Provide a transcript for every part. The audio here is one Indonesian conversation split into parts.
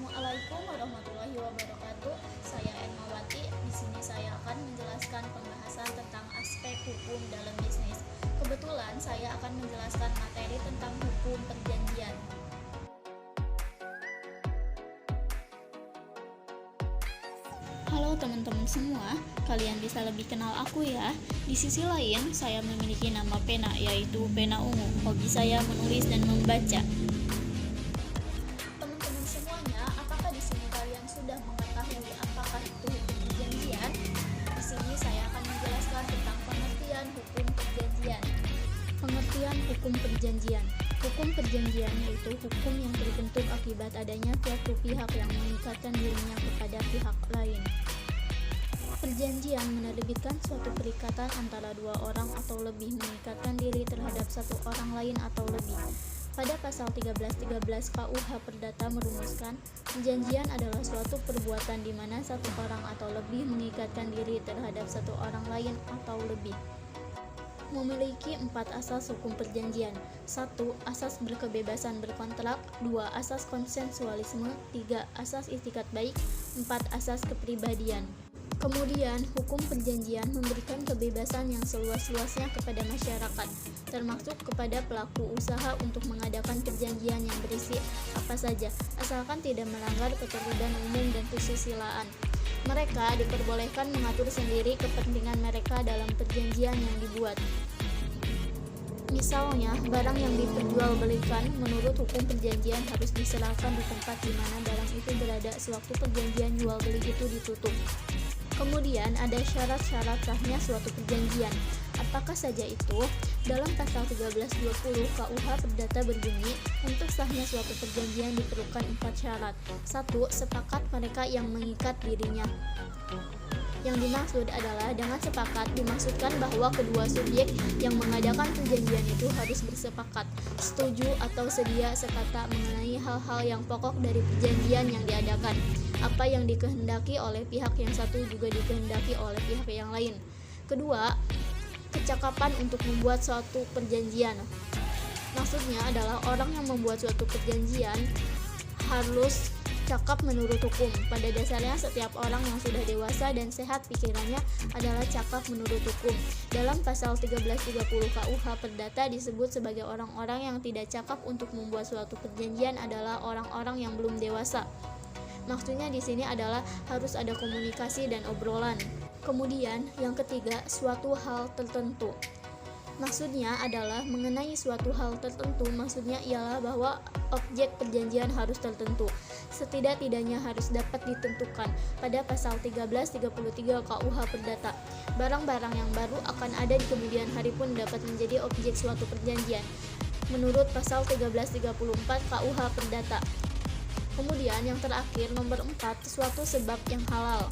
Assalamualaikum warahmatullahi wabarakatuh. Saya Ermawati. Di sini saya akan menjelaskan pembahasan tentang aspek hukum dalam bisnis. Kebetulan saya akan menjelaskan materi tentang hukum perjanjian. Halo teman-teman semua, kalian bisa lebih kenal aku ya. Di sisi lain, saya memiliki nama pena, yaitu pena ungu. Hobi saya menulis dan membaca. Teman-teman semuanya, apakah di sini kalian sudah mengetahui apakah itu hukum perjanjian? Di sini saya akan menjelaskan tentang pengertian hukum perjanjian. Pengertian hukum perjanjian. Hukum perjanjian yaitu hukum yang terbentuk akibat adanya suatu pihak yang mengikatkan dirinya kepada pihak lain. Perjanjian menerbitkan suatu perikatan antara dua orang atau lebih mengikatkan diri terhadap satu orang lain atau lebih. Pada pasal 1313 KUH Perdata merumuskan, perjanjian adalah suatu perbuatan di mana satu orang atau lebih mengikatkan diri terhadap satu orang lain atau lebih. Memiliki 4 asas hukum perjanjian. 1. Asas berkebebasan berkontrak. 2. Asas konsensualisme. 3. Asas istikat baik. 4. Asas kepribadian. Kemudian, hukum perjanjian memberikan kebebasan yang seluas-luasnya kepada masyarakat, termasuk kepada pelaku usaha untuk mengadakan perjanjian yang berisi apa saja, asalkan tidak melanggar ketertiban umum dan kesusilaan. Mereka diperbolehkan mengatur sendiri kepentingan mereka dalam perjanjian yang dibuat. Misalnya, barang yang diperjualbelikan menurut hukum perjanjian harus diserahkan di tempat di mana barang itu berada sewaktu perjanjian jual beli itu ditutup. Kemudian ada syarat-syarat sahnya suatu perjanjian. Apakah saja itu? Dalam pasal 1320 KUH Perdata berbunyi, untuk sahnya suatu perjanjian diperlukan 4 syarat. 1. Sepakat mereka yang mengikat dirinya. Yang dimaksud adalah dengan sepakat dimaksudkan bahwa kedua subjek yang mengadakan perjanjian itu harus bersepakat, setuju atau sedia sekata mengenai hal-hal yang pokok dari perjanjian yang diadakan. Apa yang dikehendaki oleh pihak yang satu juga dikehendaki oleh pihak yang lain. Kedua, kecakapan untuk membuat suatu perjanjian. Maksudnya adalah orang yang membuat suatu perjanjian harus cakap menurut hukum. Pada dasarnya setiap orang yang sudah dewasa dan sehat pikirannya adalah cakap menurut hukum. Dalam pasal 1330 KUH Perdata disebut sebagai orang-orang yang tidak cakap untuk membuat suatu perjanjian adalah orang-orang yang belum dewasa. Maksudnya di sini adalah harus ada komunikasi dan obrolan. Kemudian yang ketiga, suatu hal tertentu. Maksudnya adalah mengenai suatu hal tertentu, maksudnya ialah bahwa objek perjanjian harus tertentu. Setidak-tidaknya harus dapat ditentukan pada pasal 1333 KUH Perdata. Barang-barang yang baru akan ada di kemudian hari pun dapat menjadi objek suatu perjanjian. Menurut pasal 1334 KUH Perdata. Kemudian yang terakhir nomor 4, suatu sebab yang halal.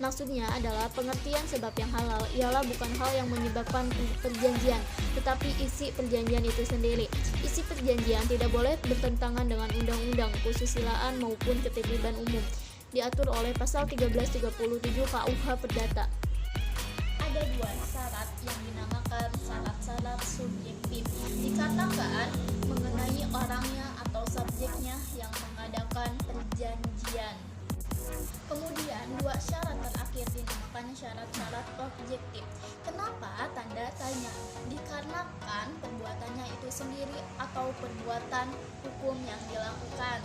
Maksudnya adalah pengertian sebab yang halal ialah bukan hal yang menyebabkan perjanjian, tetapi isi perjanjian itu sendiri. Isi perjanjian tidak boleh bertentangan dengan undang-undang, kesusilaan maupun ketertiban umum. Diatur oleh pasal 1337 KUH Perdata. Ada 2 syarat yang dinamakan syarat-syarat subjektif. Dikatakan mengenai orangnya atau subjeknya yang mengadakan perjanjian. Kemudian 2 syarat terakhir dinamakan syarat-syarat objektif. Kenapa tanda tanya? Dikarenakan perbuatannya itu sendiri atau perbuatan hukum yang dilakukan.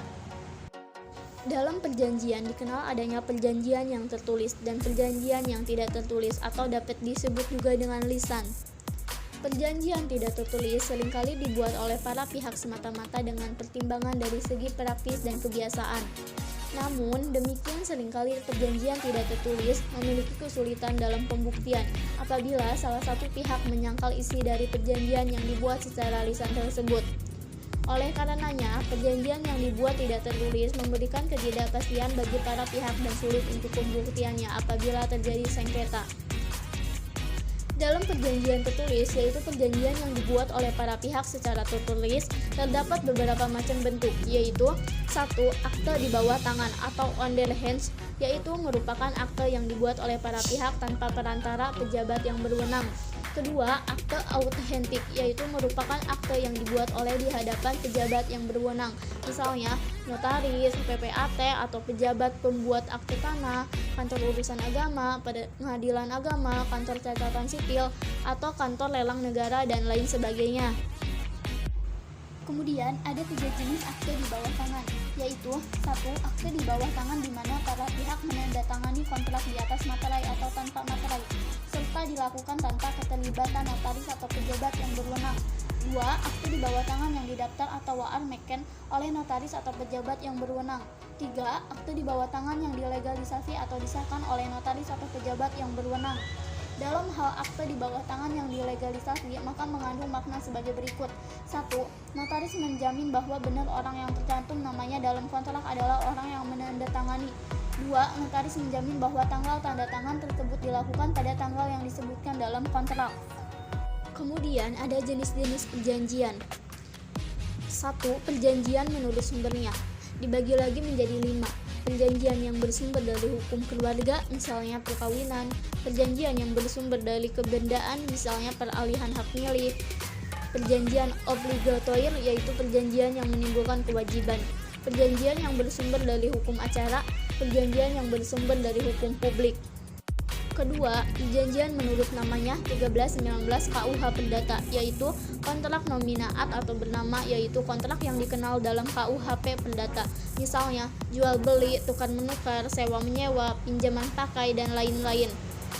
Dalam perjanjian dikenal adanya perjanjian yang tertulis dan perjanjian yang tidak tertulis atau dapat disebut juga dengan lisan. Perjanjian tidak tertulis seringkali dibuat oleh para pihak semata-mata dengan pertimbangan dari segi praktis dan kebiasaan. Namun, demikian seringkali perjanjian tidak tertulis memiliki kesulitan dalam pembuktian apabila salah satu pihak menyangkal isi dari perjanjian yang dibuat secara lisan tersebut. Oleh karenanya, perjanjian yang dibuat tidak tertulis memberikan ketidakpastian bagi para pihak dan sulit untuk pembuktiannya apabila terjadi sengketa. Dalam perjanjian tertulis, yaitu perjanjian yang dibuat oleh para pihak secara tertulis, terdapat beberapa macam bentuk, yaitu 1. Akte di bawah tangan atau on their hands, yaitu merupakan akte yang dibuat oleh para pihak tanpa perantara pejabat yang berwenang. Kedua, akte autentik, yaitu merupakan akte yang dibuat oleh di hadapan pejabat yang berwenang. Misalnya, notaris, PPAT atau pejabat pembuat akte tanah, kantor urusan agama, pengadilan agama, kantor catatan sipil, atau kantor lelang negara, dan lain sebagainya. Kemudian ada 3 jenis akte di bawah tangan, yaitu 1. Akte di bawah tangan di mana para pihak menandatangani kontrak di atas materai atau tanpa materai, serta dilakukan tanpa keterlibatan notaris atau pejabat yang berwenang. 2. Akte di bawah tangan yang didaftar atau waarmeken oleh notaris atau pejabat yang berwenang. 3. Akte di bawah tangan yang dilegalisasi atau disahkan oleh notaris atau pejabat yang berwenang. Dalam hal akte di bawah tangan yang dilegalisasi, maka mengandung makna sebagai berikut. 1. Notaris menjamin bahwa benar orang yang tercantum namanya dalam kontrak adalah orang yang menandatangani. 2. Notaris menjamin bahwa tanggal tanda tangan tersebut dilakukan pada tanggal yang disebutkan dalam kontrak. Kemudian ada jenis-jenis perjanjian. 1. Perjanjian menurut sumbernya. Dibagi lagi menjadi 5. Perjanjian yang bersumber dari hukum keluarga, misalnya perkawinan. Perjanjian yang bersumber dari kebendaan, misalnya peralihan hak milik. Perjanjian obligatoir, yaitu perjanjian yang menimbulkan kewajiban. Perjanjian yang bersumber dari hukum acara. Perjanjian yang bersumber dari hukum publik. Kedua, perjanjian menurut namanya 1319 KUH Perdata, yaitu kontrak nominaat atau bernama, yaitu kontrak yang dikenal dalam KUHP Perdata. Misalnya, jual beli, tukar menukar, sewa menyewa, pinjaman pakai, dan lain-lain.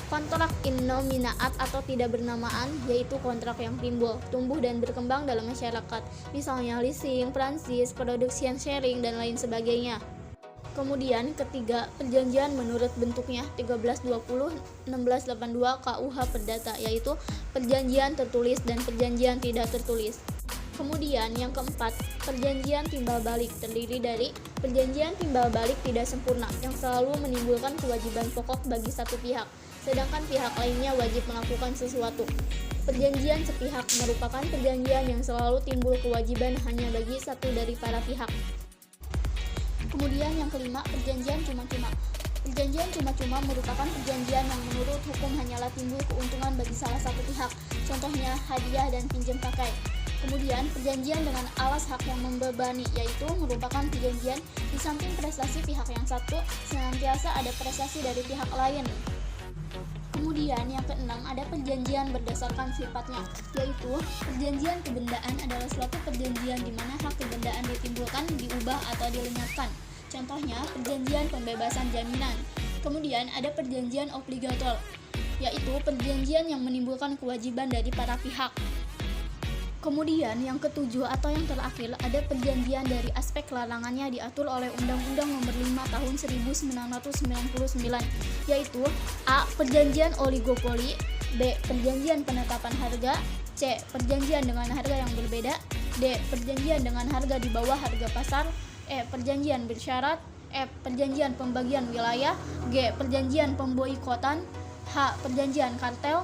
Kontrak innominaat atau tidak bernamaan, yaitu kontrak yang timbul, tumbuh, dan berkembang dalam masyarakat. Misalnya leasing, franchise, production sharing, dan lain sebagainya. Kemudian ketiga, perjanjian menurut bentuknya 1320-1682 KUH Perdata, yaitu perjanjian tertulis dan perjanjian tidak tertulis. Kemudian yang keempat, perjanjian timbal balik, terdiri dari perjanjian timbal balik tidak sempurna yang selalu menimbulkan kewajiban pokok bagi satu pihak, sedangkan pihak lainnya wajib melakukan sesuatu. Perjanjian sepihak merupakan perjanjian yang selalu timbul kewajiban hanya bagi satu dari para pihak. Kemudian yang kelima, perjanjian cuma-cuma. Perjanjian cuma-cuma merupakan perjanjian yang menurut hukum hanyalah timbul keuntungan bagi salah satu pihak, contohnya hadiah dan pinjam pakai. Kemudian perjanjian dengan alas hak yang membebani, yaitu merupakan perjanjian di samping prestasi pihak yang satu, senantiasa ada prestasi dari pihak lain. Kemudian yang keenam, ada perjanjian berdasarkan sifatnya, yaitu perjanjian kebendaan adalah suatu perjanjian di mana hak kebendaan ditimbulkan, diubah atau dilenyapkan. Contohnya perjanjian pembebasan jaminan. Kemudian ada perjanjian obligator, yaitu perjanjian yang menimbulkan kewajiban dari para pihak. Kemudian yang ketujuh atau yang terakhir, ada perjanjian dari aspek larangannya diatur oleh Undang-Undang Nomor 5 Tahun 1999, yaitu A. Perjanjian oligopoli, B. Perjanjian penetapan harga, C. Perjanjian dengan harga yang berbeda, D. Perjanjian dengan harga di bawah harga pasar, E. Perjanjian bersyarat, F. Perjanjian pembagian wilayah, G. Perjanjian pemboikotan, H. Perjanjian kartel,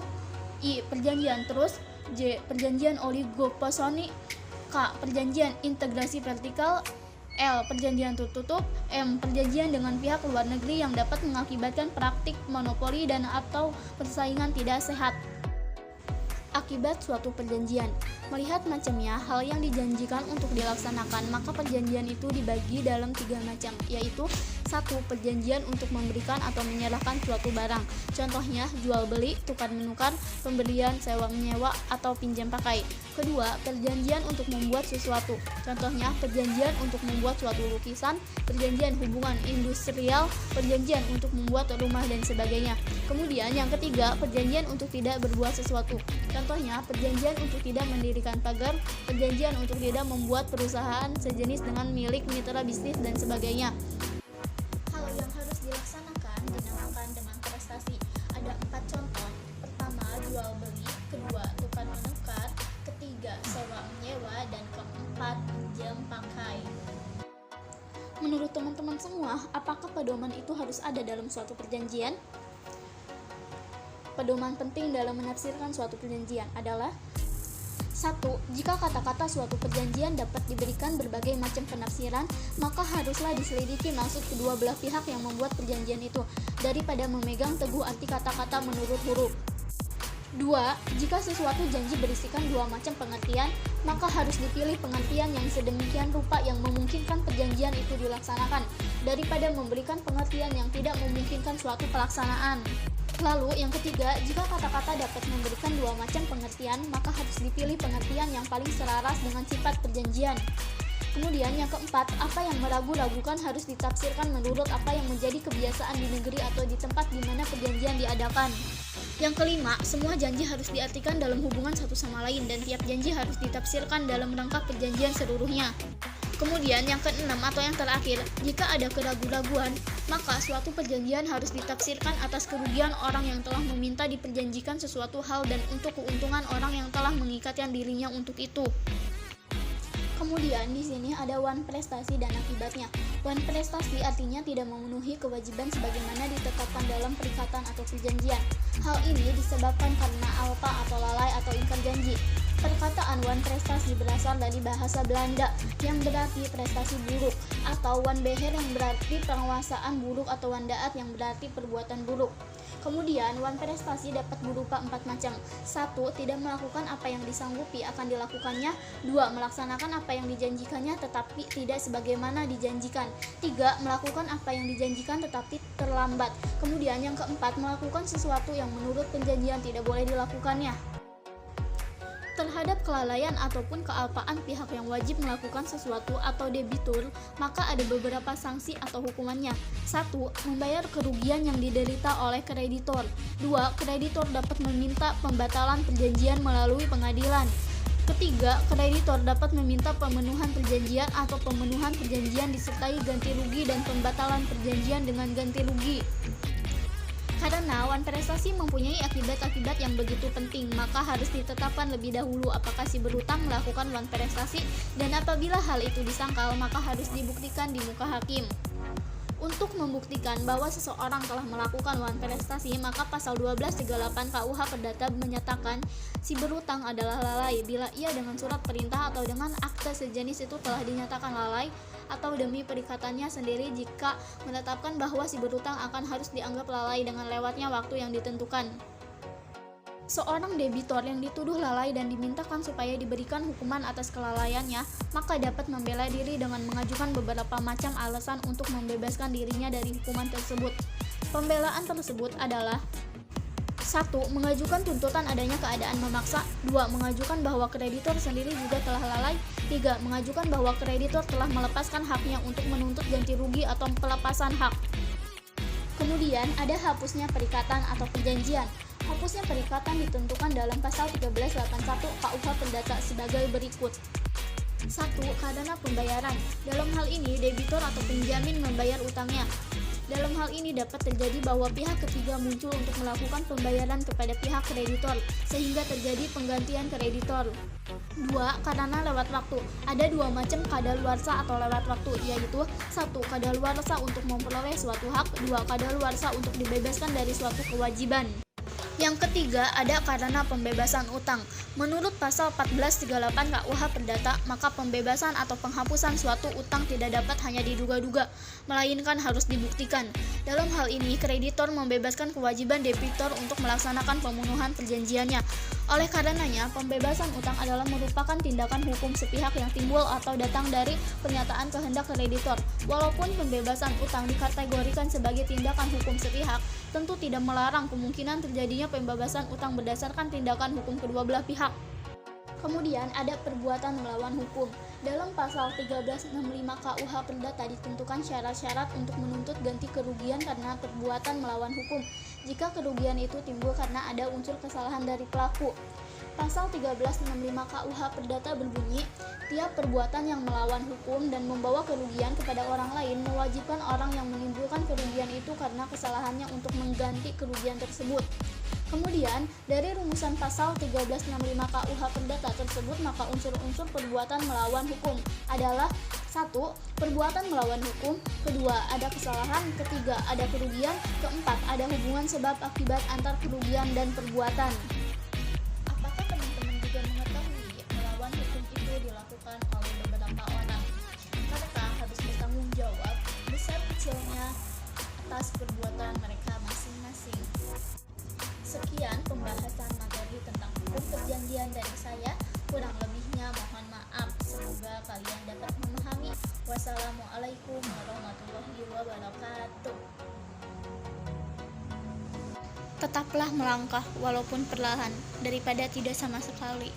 I. Perjanjian terus, J. Perjanjian oligopoli, K. Perjanjian integrasi vertikal, L. Perjanjian tertutup, M. Perjanjian dengan pihak luar negeri yang dapat mengakibatkan praktik monopoli dan atau persaingan tidak sehat. Akibat suatu perjanjian. Melihat macamnya hal yang dijanjikan untuk dilaksanakan, maka perjanjian itu dibagi dalam 3 macam, yaitu 1. Perjanjian untuk memberikan atau menyerahkan suatu barang, contohnya jual beli, tukar menukar, pembelian, sewa menyewa, atau pinjam pakai. Kedua, perjanjian untuk membuat sesuatu, contohnya perjanjian untuk membuat suatu lukisan, perjanjian hubungan industrial, perjanjian untuk membuat rumah, dan sebagainya. Kemudian yang ketiga, perjanjian untuk tidak berbuat sesuatu, contohnya perjanjian untuk tidak mendirikan pagar, perjanjian untuk tidak membuat perusahaan sejenis dengan milik mitra bisnis, dan sebagainya. Hal yang harus dilaksanakan dinamakan dengan prestasi. Ada 4 contoh. Pertama, jual beli, kedua, tukar menukar, ketiga, sewa menyewa, dan keempat, pinjam pakai. Menurut teman-teman semua, apakah pedoman itu harus ada dalam suatu perjanjian? Pedoman penting dalam menafsirkan suatu perjanjian adalah 1. Jika kata-kata suatu perjanjian dapat diberikan berbagai macam penafsiran, maka haruslah diselidiki maksud kedua belah pihak yang membuat perjanjian itu, daripada memegang teguh arti kata-kata menurut huruf. 2. Jika sesuatu janji berisikan dua macam pengertian, maka harus dipilih pengertian yang sedemikian rupa yang memungkinkan perjanjian itu dilaksanakan, daripada memberikan pengertian yang tidak memungkinkan suatu pelaksanaan. Lalu yang ketiga, jika kata-kata dapat memberikan dua macam pengertian, maka harus dipilih pengertian yang paling selaras dengan sifat perjanjian. Kemudian yang keempat, apa yang meragu-ragukan harus ditafsirkan menurut apa yang menjadi kebiasaan di negeri atau di tempat di mana perjanjian diadakan. Yang kelima, semua janji harus diartikan dalam hubungan satu sama lain dan tiap janji harus ditafsirkan dalam rangka perjanjian seluruhnya. Kemudian yang keenam atau yang terakhir, jika ada keraguan-raguan, maka suatu perjanjian harus ditafsirkan atas kerugian orang yang telah meminta diperjanjikan sesuatu hal dan untuk keuntungan orang yang telah mengikatkan dirinya untuk itu. Kemudian di sini ada wan prestasi dan akibatnya. Wan prestasi artinya tidak memenuhi kewajiban sebagaimana ditetapkan dalam perikatan atau perjanjian. Hal ini disebabkan karena alpa atau lalai atau ingkar janji. Perkataan wan prestasi berasal dari bahasa Belanda yang berarti prestasi buruk, atau wan beher yang berarti penguasaan buruk, atau wan daat yang berarti perbuatan buruk. Kemudian, wan prestasi dapat berupa 4 macam. 1. Tidak melakukan apa yang disanggupi akan dilakukannya. 2. Melaksanakan apa yang dijanjikannya tetapi tidak sebagaimana dijanjikan. 3. Melakukan apa yang dijanjikan tetapi terlambat. Kemudian yang keempat, melakukan sesuatu yang menurut perjanjian tidak boleh dilakukannya. Terhadap kelalaian ataupun kealpaan pihak yang wajib melakukan sesuatu atau debitur, maka ada beberapa sanksi atau hukumannya. 1. Membayar kerugian yang diderita oleh kreditor. 2. Kreditor dapat meminta pembatalan perjanjian melalui pengadilan. Ketiga, kreditor dapat meminta pemenuhan perjanjian atau pemenuhan perjanjian disertai ganti rugi dan pembatalan perjanjian dengan ganti rugi. Karena wan prestasi mempunyai akibat-akibat yang begitu penting, maka harus ditetapkan lebih dahulu apakah si berutang melakukan wan prestasi, dan apabila hal itu disangkal, maka harus dibuktikan di muka hakim. Untuk membuktikan bahwa seseorang telah melakukan wan prestasi, maka pasal 1238 KUH Perdata menyatakan si berutang adalah lalai bila ia dengan surat perintah atau dengan akte sejenis itu telah dinyatakan lalai, atau demi perikatannya sendiri jika menetapkan bahwa si berutang akan harus dianggap lalai dengan lewatnya waktu yang ditentukan. Seorang debitor yang dituduh lalai dan dimintakan supaya diberikan hukuman atas kelalaiannya, maka dapat membela diri dengan mengajukan beberapa macam alasan untuk membebaskan dirinya dari hukuman tersebut. Pembelaan tersebut adalah: 1. Mengajukan tuntutan adanya keadaan memaksa. 2. Mengajukan bahwa kreditor sendiri juga telah lalai. 3. Mengajukan bahwa kreditor telah melepaskan haknya untuk menuntut ganti rugi atau pelepasan hak. Kemudian ada hapusnya perikatan atau perjanjian. Hapusnya perikatan ditentukan dalam pasal 1381 KUH Perdata sebagai berikut. 1. Karena pembayaran. Dalam hal ini debitor atau penjamin membayar utangnya. Dalam hal ini dapat terjadi bahwa pihak ketiga muncul untuk melakukan pembayaran kepada pihak kreditor, sehingga terjadi penggantian kreditor. 2. Karena lewat waktu. Ada dua macam kadaluarsa atau lewat waktu, yaitu 1. Kadaluarsa untuk memperoleh suatu hak. 2. Kadaluarsa untuk dibebaskan dari suatu kewajiban. Yang ketiga, ada karena pembebasan utang. Menurut pasal 1438 KUH Perdata, maka pembebasan atau penghapusan suatu utang tidak dapat hanya diduga-duga, melainkan harus dibuktikan. Dalam hal ini, kreditor membebaskan kewajiban debitor untuk melaksanakan pemenuhan perjanjiannya. Oleh karenanya, pembebasan utang adalah merupakan tindakan hukum sepihak yang timbul atau datang dari pernyataan kehendak kreditor. Walaupun pembebasan utang dikategorikan sebagai tindakan hukum sepihak, tentu tidak melarang kemungkinan terjadinya pembebasan utang berdasarkan tindakan hukum kedua belah pihak. Kemudian ada perbuatan melawan hukum. Dalam pasal 1365 KUH Perdata ditentukan syarat-syarat untuk menuntut ganti kerugian karena perbuatan melawan hukum, jika kerugian itu timbul karena ada unsur kesalahan dari pelaku. Pasal 1365 KUH Perdata berbunyi, tiap perbuatan yang melawan hukum dan membawa kerugian kepada orang lain mewajibkan orang yang menimbulkan kerugian itu karena kesalahannya untuk mengganti kerugian tersebut. Kemudian, dari rumusan pasal 1365 KUH Perdata tersebut, maka unsur-unsur perbuatan melawan hukum adalah: 1. Perbuatan melawan hukum. 2. Ada kesalahan. 3. Ada kerugian. 4. Ada hubungan sebab akibat antar kerugian dan perbuatan. Apakah teman-teman juga mengetahui melawan hukum itu dilakukan oleh beberapa orang? Mereka harus bertanggung jawab besar kecilnya atas perbuatan mereka masing-masing. Sekian pembahasan materi Wassalamualaikum warahmatullahi wabarakatuh. Tetaplah melangkah walaupun perlahan daripada tidak sama sekali.